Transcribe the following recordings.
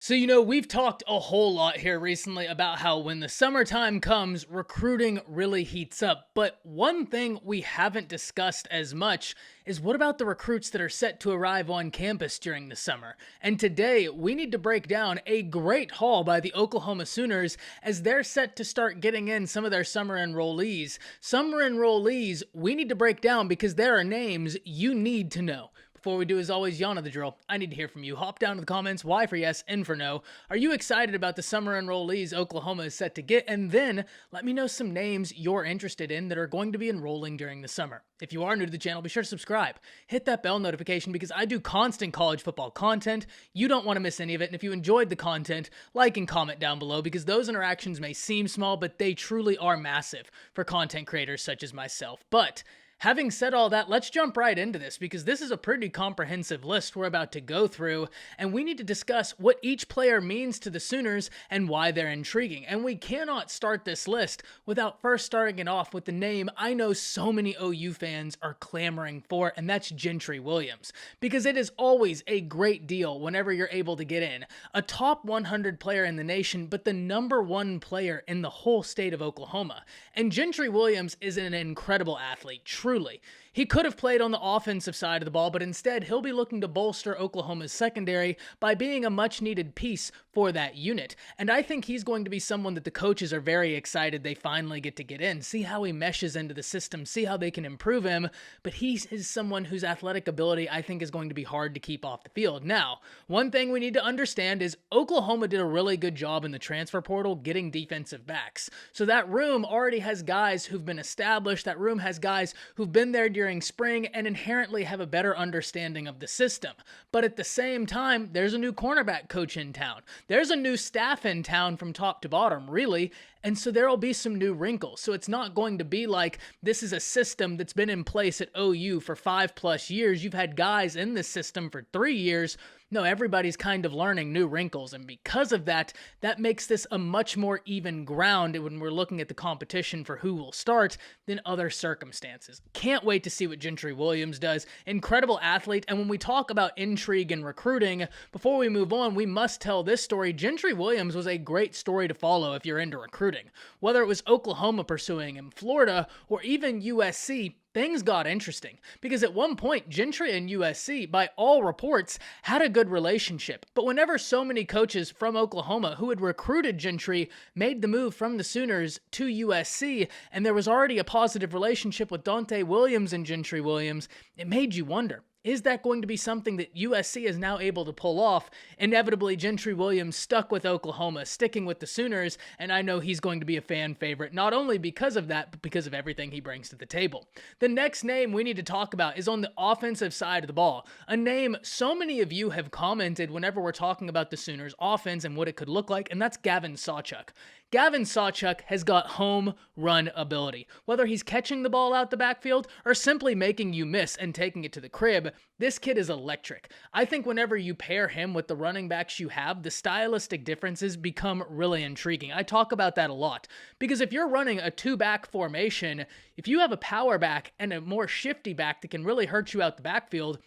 So, we've talked a whole lot here recently about how when the summertime comes, recruiting really heats up. But one thing we haven't discussed as much is what about the recruits that are set to arrive on campus during the summer? And today, we need to break down a great haul by the Oklahoma Sooners as they're set to start getting in some of their summer enrollees. Summer enrollees we need to break down because there are names you need to know. Before we do, as always, y'all know the drill. I need to hear from you. Hop down to the comments, Y for yes, N for no. Are you excited about the summer enrollees Oklahoma is set to get? And then let me know some names you're interested in that are going to be enrolling during the summer. If you are new to the channel, be sure to subscribe. Hit that bell notification because I do constant college football content. You don't want to miss any of it. And if you enjoyed the content, like and comment down below because those interactions may seem small, but they truly are massive for content creators such as myself. But having said all that, let's jump right into this because this is a pretty comprehensive list we're about to go through, and we need to discuss what each player means to the Sooners and why they're intriguing. And we cannot start this list without first starting it off with the name I know so many OU fans are clamoring for, and that's Gentry Williams, because it is always a great deal whenever you're able to get in. A top 100 player in the nation, but the #1 player in the whole state of Oklahoma. And Gentry Williams is an incredible athlete, truly. He could have played on the offensive side of the ball, but instead he'll be looking to bolster Oklahoma's secondary by being a much-needed piece for that unit. And I think he's going to be someone that the coaches are very excited they finally get to get in, see how he meshes into the system, see how they can improve him. But he is someone whose athletic ability I think is going to be hard to keep off the field. Now, one thing we need to understand is Oklahoma did a really good job in the transfer portal getting defensive backs. So that room already has guys who've been established. That room has guys who've been there during spring and inherently have a better understanding of the system. But at the same time, there's a new cornerback coach in town. There's a new staff in town from top to bottom, really. And so there'll be some new wrinkles. So it's not going to be like this is a system that's been in place at OU for 5+ years. You've had guys in this system for 3 years. No, everybody's kind of learning new wrinkles. And because of that, that makes this a much more even ground when we're looking at the competition for who will start than other circumstances. Can't wait to see what Gentry Williams does. Incredible athlete. And when we talk about intrigue and recruiting, before we move on, we must tell this story. Gentry Williams was a great story to follow if you're into recruiting. Whether it was Oklahoma pursuing him, Florida, or even USC, things got interesting because at one point, Gentry and USC, by all reports, had a good relationship. But whenever so many coaches from Oklahoma who had recruited Gentry made the move from the Sooners to USC, and there was already a positive relationship with Donte Williams and Gentry Williams, it made you wonder, is that going to be something that USC is now able to pull off? Inevitably, Gentry Williams stuck with Oklahoma, sticking with the Sooners, and I know he's going to be a fan favorite, not only because of that, but because of everything he brings to the table. The next name we need to talk about is on the offensive side of the ball, a name so many of you have commented whenever we're talking about the Sooners' offense and what it could look like, and that's Gavin Sawchuck. Gavin Sawchuck has got home run ability. Whether he's catching the ball out the backfield or simply making you miss and taking it to the crib, this kid is electric. I think whenever you pair him with the running backs you have, the stylistic differences become really intriguing. I talk about that a lot because if you're running a 2-back formation, if you have a power back and a more shifty back that can really hurt you out the backfield,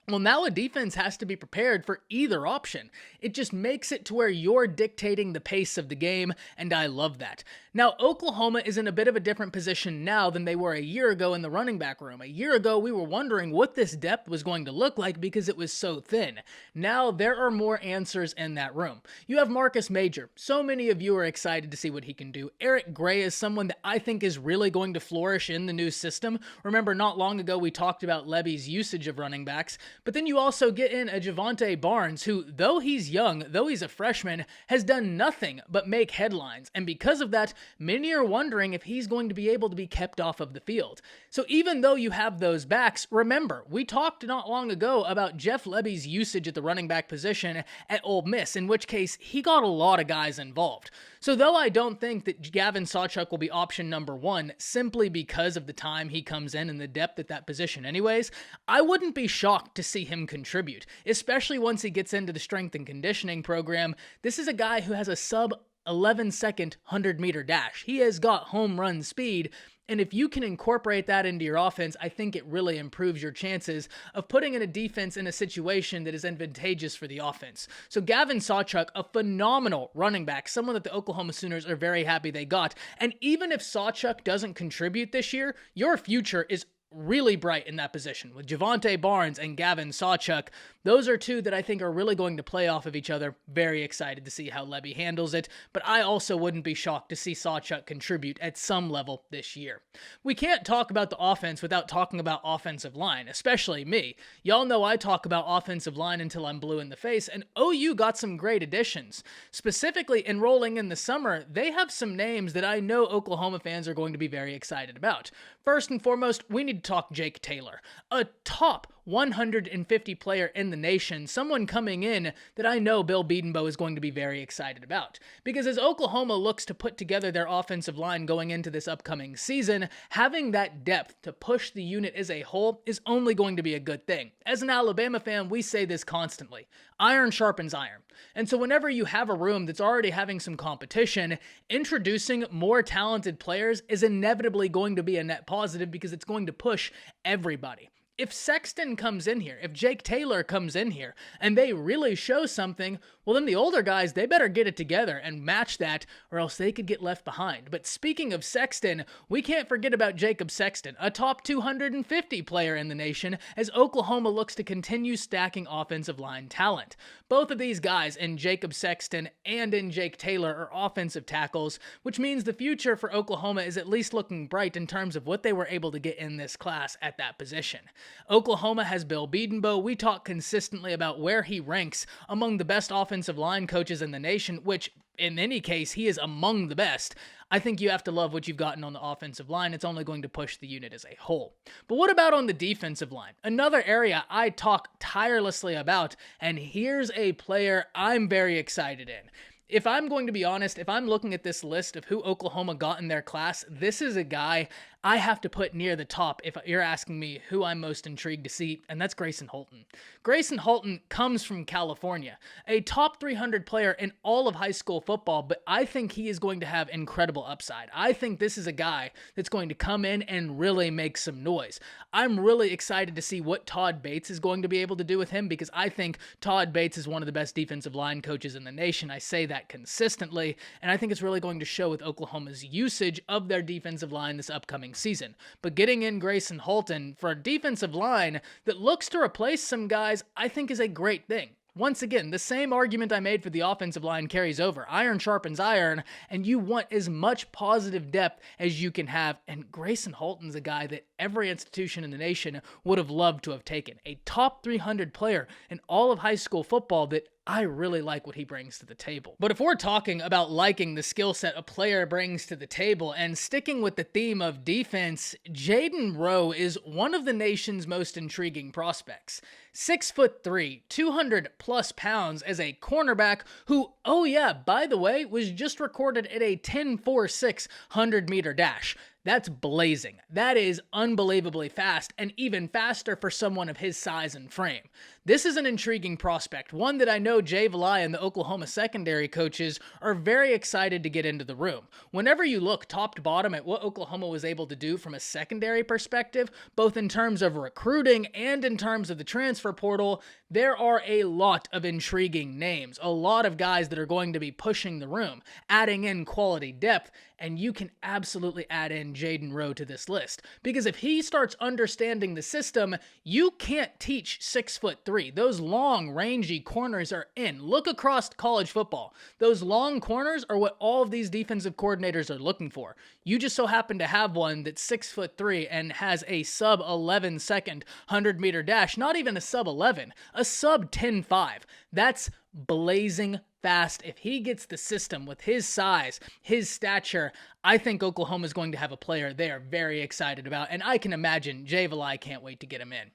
well, now a defense has to be prepared for either option. It just makes it to where you're dictating the pace of the game, and I love that. Now, Oklahoma is in a bit of a different position now than they were a year ago in the running back room. A year ago, we were wondering what this depth was going to look like because it was so thin. Now, there are more answers in that room. You have Marcus Major. So many of you are excited to see what he can do. Eric Gray is someone that I think is really going to flourish in the new system. Remember, not long ago, we talked about Levy's usage of running backs. But then you also get in a Javonte Barnes who, though he's young, though he's a freshman, has done nothing but make headlines. And because of that, many are wondering if he's going to be able to be kept off of the field. So even though you have those backs, remember, we talked not long ago about Jeff Lebby's usage at the running back position at Ole Miss, in which case he got a lot of guys involved. So though I don't think that Gavin Sawchuck will be option #1 simply because of the time he comes in and the depth at that position anyways, I wouldn't be shocked to see him contribute, especially once he gets into the strength and conditioning program. This is a guy who has a sub 11-second 100-meter dash. He has got home run speed. And if you can incorporate that into your offense, I think it really improves your chances of putting in a defense in a situation that is advantageous for the offense. So Gavin Sawchuck, a phenomenal running back, someone that the Oklahoma Sooners are very happy they got. And even if Sawchuck doesn't contribute this year, your future is really bright in that position with Javonte Barnes and Gavin Sawchuck. Those are two that I think are really going to play off of each other. Very excited to see how Levy handles it, but I also wouldn't be shocked to see Sawchuck contribute at some level this year. We can't talk about the offense without talking about offensive line, especially me. Y'all know I talk about offensive line until I'm blue in the face, and OU got some great additions. Specifically, enrolling in the summer, they have some names that I know Oklahoma fans are going to be very excited about. First and foremost, we need to talk Jake Taylor, a top 150 player in the nation, someone coming in that I know Bill Biedenbaugh is going to be very excited about. Because as Oklahoma looks to put together their offensive line going into this upcoming season, having that depth to push the unit as a whole is only going to be a good thing. As an Alabama fan, we say this constantly. Iron sharpens iron. And so whenever you have a room that's already having some competition, introducing more talented players is inevitably going to be a net positive because it's going to push everybody. If Sexton comes in here, if Jake Taylor comes in here, and they really show something, well then the older guys, they better get it together and match that, or else they could get left behind. But speaking of Sexton, we can't forget about Jacob Sexton, a top 250 player in the nation, as Oklahoma looks to continue stacking offensive line talent. Both of these guys, in Jacob Sexton and in Jake Taylor, are offensive tackles, which means the future for Oklahoma is at least looking bright in terms of what they were able to get in this class at that position. Oklahoma has Bill Biedenbaugh. We talk consistently about where he ranks among the best offensive line coaches in the nation, which in any case, he is among the best. I think you have to love what you've gotten on the offensive line. It's only going to push the unit as a whole. But what about on the defensive line? Another area I talk tirelessly about, and here's a player I'm very excited in. If I'm going to be honest, if I'm looking at this list of who Oklahoma got in their class, this is a guy I have to put near the top if you're asking me who I'm most intrigued to see, and that's Grayson Holton. Grayson Holton comes from California, a top 300 player in all of high school football, but I think he is going to have incredible upside. I think this is a guy that's going to come in and really make some noise. I'm really excited to see what Todd Bates is going to be able to do with him because I think Todd Bates is one of the best defensive line coaches in the nation. I say that consistently, and I think it's really going to show with Oklahoma's usage of their defensive line this upcoming season. But getting in Grayson Holton for a defensive line that looks to replace some guys, I think is a great thing. Once again, the same argument I made for the offensive line carries over. Iron sharpens iron, and you want as much positive depth as you can have, and Grayson Holton's a guy that every institution in the nation would have loved to have taken. A top 300 player in all of high school football that I really like what he brings to the table. But if we're talking about liking the skill set a player brings to the table and sticking with the theme of defense, Jaden Rowe is one of the nation's most intriguing prospects. 6'3", 200 plus pounds as a cornerback who, oh yeah, by the way, was just recorded at a 10.46 100-meter dash. That's blazing. That is unbelievably fast, and even faster for someone of his size and frame. This is an intriguing prospect, one that I know Jay Valai and the Oklahoma secondary coaches are very excited to get into the room. Whenever you look top to bottom at what Oklahoma was able to do from a secondary perspective, both in terms of recruiting and in terms of the transfer portal, there are a lot of intriguing names, a lot of guys that are going to be pushing the room, adding in quality depth, and you can absolutely add in Jaden Rowe to this list. Because if he starts understanding the system, you can't teach 6'3". Those long, rangy corners are in. Look across college football. Those long corners are what all of these defensive coordinators are looking for. You just so happen to have one that's 6'3" and has a sub 11 second 100-meter dash, not even a sub 11, a sub 10.5. That's blazing fast. If he gets the system with his size, his stature, I think Oklahoma is going to have a player they are very excited about, and I can imagine Jay Valai can't wait to get him in.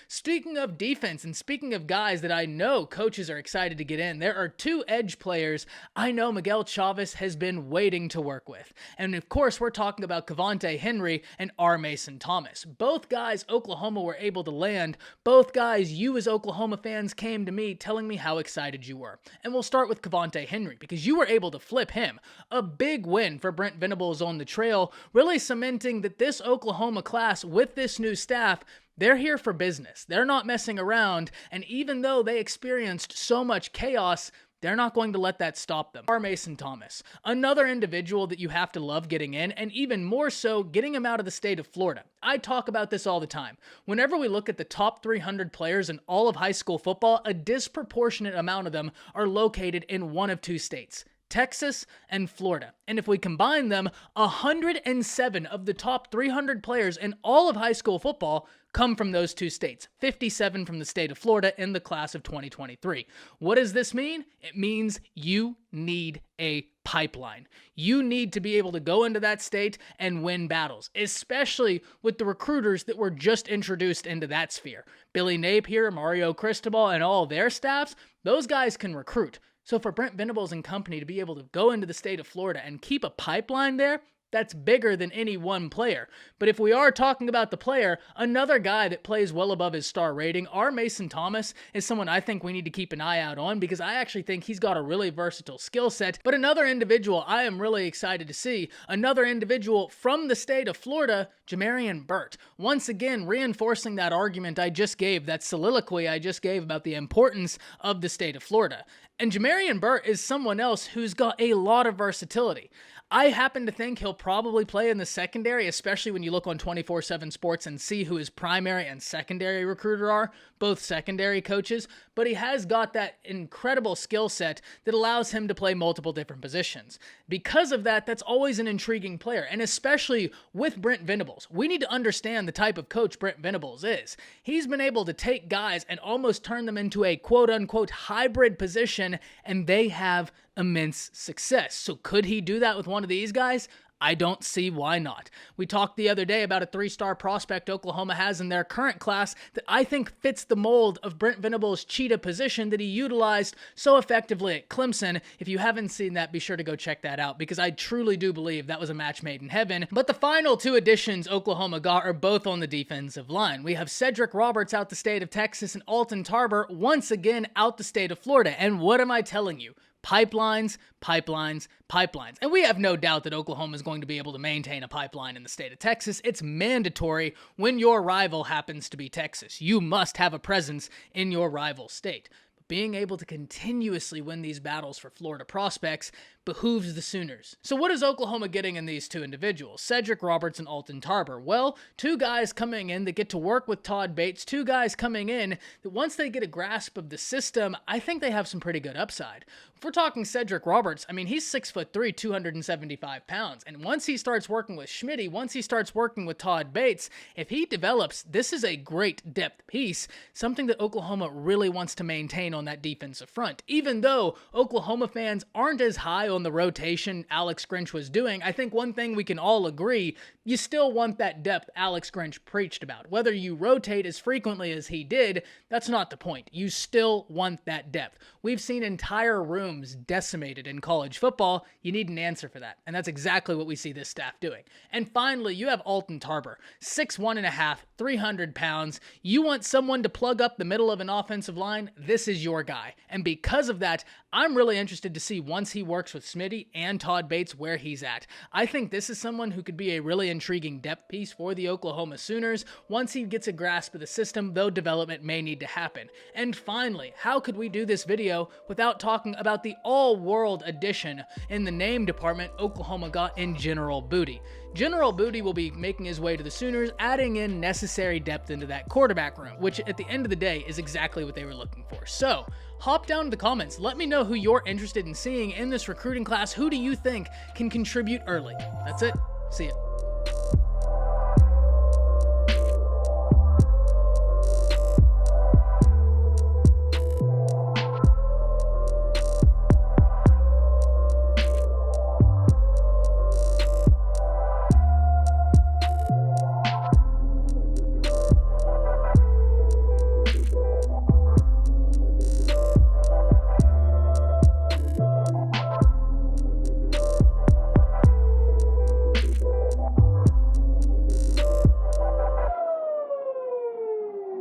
Speaking of defense and speaking of guys that I know coaches are excited to get in, there are two edge players I know Miguel Chavez has been waiting to work with. And of course, we're talking about Kevontae Henry and R. Mason Thomas. Both guys Oklahoma were able to land. Both guys you as Oklahoma fans came to me telling me how excited you were. And we'll start with Kevontae Henry because you were able to flip him. A big win for Brent Venables on the trail, really cementing that this Oklahoma class with this new staff, they're here for business. They're not messing around, and even though they experienced so much chaos, they're not going to let that stop them. R. Mason Thomas, another individual that you have to love getting in, and even more so, getting him out of the state of Florida. I talk about this all the time. Whenever we look at the top 300 players in all of high school football, a disproportionate amount of them are located in one of two states: Texas and Florida. And if we combine them, 107 of the top 300 players in all of high school football come from those two states, 57 from the state of Florida in the class of 2023. What does this mean? It means you need a pipeline. You need to be able to go into that state and win battles, especially with the recruiters that were just introduced into that sphere. Billy Napier, Mario Cristobal, and all their staffs, those guys can recruit. So for Brent Venables and company to be able to go into the state of Florida and keep a pipeline there, that's bigger than any one player. But if we are talking about the player, another guy that plays well above his star rating, R. Mason Thomas, is someone I think we need to keep an eye out on because I actually think he's got a really versatile skill set. But another individual I am really excited to see, another individual from the state of Florida, Jamarian Burt. Once again, reinforcing that argument I just gave, that soliloquy I just gave about the importance of the state of Florida. And Jamarian Burt is someone else who's got a lot of versatility. I happen to think he'll probably play in the secondary, especially when you look on 24/7 Sports and see who his primary and secondary recruiter are, both secondary coaches, but he has got that incredible skill set that allows him to play multiple different positions. Because of that, that's always an intriguing player, and especially with Brent Venables. We need to understand the type of coach Brent Venables is. He's been able to take guys and almost turn them into a quote-unquote hybrid position, and they have immense success. So could he do that with one of these guys? I don't see why not. We talked the other day about a 3-star prospect Oklahoma has in their current class that I think fits the mold of Brent Venables' cheetah position that he utilized so effectively at Clemson. If you haven't seen that, be sure to go check that out because I truly do believe that was a match made in heaven. But the final two additions Oklahoma got are both on the defensive line. We have Cedric Roberts out the state of Texas and Alton Tarper once again out the state of Florida. And what am I telling you? Pipelines, pipelines, pipelines. And we have no doubt that Oklahoma is going to be able to maintain a pipeline in the state of Texas. It's mandatory when your rival happens to be Texas. You must have a presence in your rival state. But being able to continuously win these battles for Florida prospects behooves the Sooners. So what is Oklahoma getting in these two individuals, Cedric Roberts and Alton Tarper? Well, two guys coming in that get to work with Todd Bates, two guys coming in that once they get a grasp of the system, I think they have some pretty good upside. If we're talking Cedric Roberts, I mean, he's 6'3", 275 pounds. And once he starts working with Schmitty, once he starts working with Todd Bates, if he develops, this is a great depth piece, something that Oklahoma really wants to maintain on that defensive front. Even though Oklahoma fans aren't as high on the rotation Alex Grinch was doing, I think one thing we can all agree, you still want that depth Alex Grinch preached about. Whether you rotate as frequently as he did, that's not the point. You still want that depth. We've seen entire rooms decimated in college football. You need an answer for that. And that's exactly what we see this staff doing. And finally, you have Alton Tarper, 6'1.5", 300 pounds. You want someone to plug up the middle of an offensive line? This is your guy. And because of that, I'm really interested to see once he works with Smitty and Todd Bates where he's at. I think this is someone who could be a really intriguing depth piece for the Oklahoma Sooners once he gets a grasp of the system, though development may need to happen. And finally, how could we do this video without talking about the all-world addition in the name department Oklahoma got in General Booty? General Booty will be making his way to the Sooners, adding in necessary depth into that quarterback room, which at the end of the day is exactly what they were looking for. So, hop down in the comments. Let me know who you're interested in seeing in this recruiting class. Who do you think can contribute early? That's it. See ya.